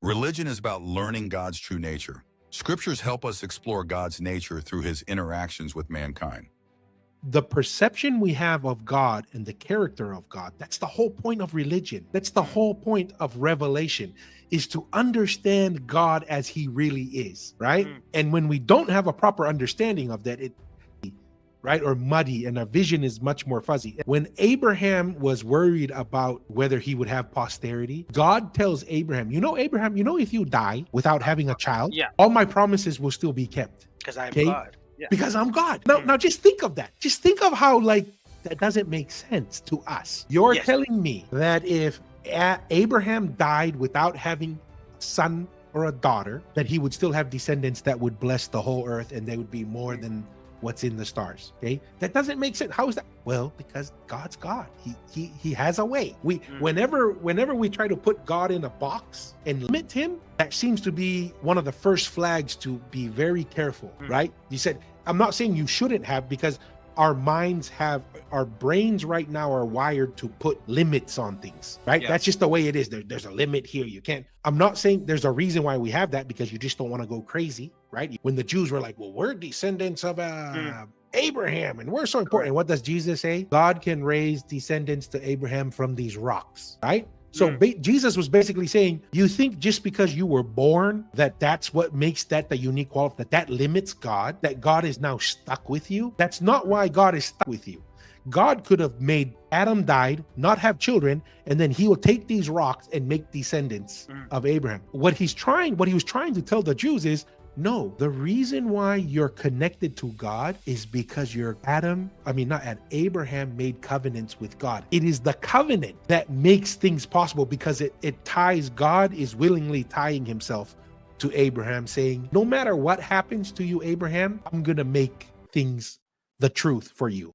Religion is about learning God's true nature. Scriptures help us explore God's nature through his interactions with mankind. The perception we have of God and the character of God, that's the whole point of religion. That's the whole point of revelation, is to understand God as he really is, right? And when we don't have a proper understanding of that, right, or muddy, and our vision is much more fuzzy. When Abraham was worried about whether he would have posterity, God tells Abraham, Abraham, if you die without having a child, all my promises will still be kept. Because I am God. Yeah. Because I'm God. Now just think of that. Just think of how, that doesn't make sense to us. You're telling me that if Abraham died without having a son or a daughter, that he would still have descendants that would bless the whole earth, and they would be more than what's in the stars. Okay, that doesn't make sense. How is that? Well, because God's God. He has a way. Whenever we try to put God in a box and limit him, that seems to be one of the first flags to be very careful, right? You said, I'm not saying you shouldn't have, because our brains right now are wired to put limits on things, right? That's just the way it is. There's a limit here. You can't. I'm not saying there's a reason why we have that, because you just don't want to go crazy, right? When the Jews were like, well, we're descendants of Abraham and we're so important. What does Jesus say? God can raise descendants to Abraham from these rocks, right? So Jesus was basically saying, you think just because you were born that's what makes that the unique quality, that limits God, that God is now stuck with you? That's not why God is stuck with you. God could have made Adam died, not have children, and then he will take these rocks and make descendants of Abraham. What he was trying to tell the Jews is, no, the reason why you're connected to God is because Abraham made covenants with God. It is the covenant that makes things possible, because it ties, God is willingly tying himself to Abraham, saying, no matter what happens to you, Abraham, I'm going to make things the truth for you.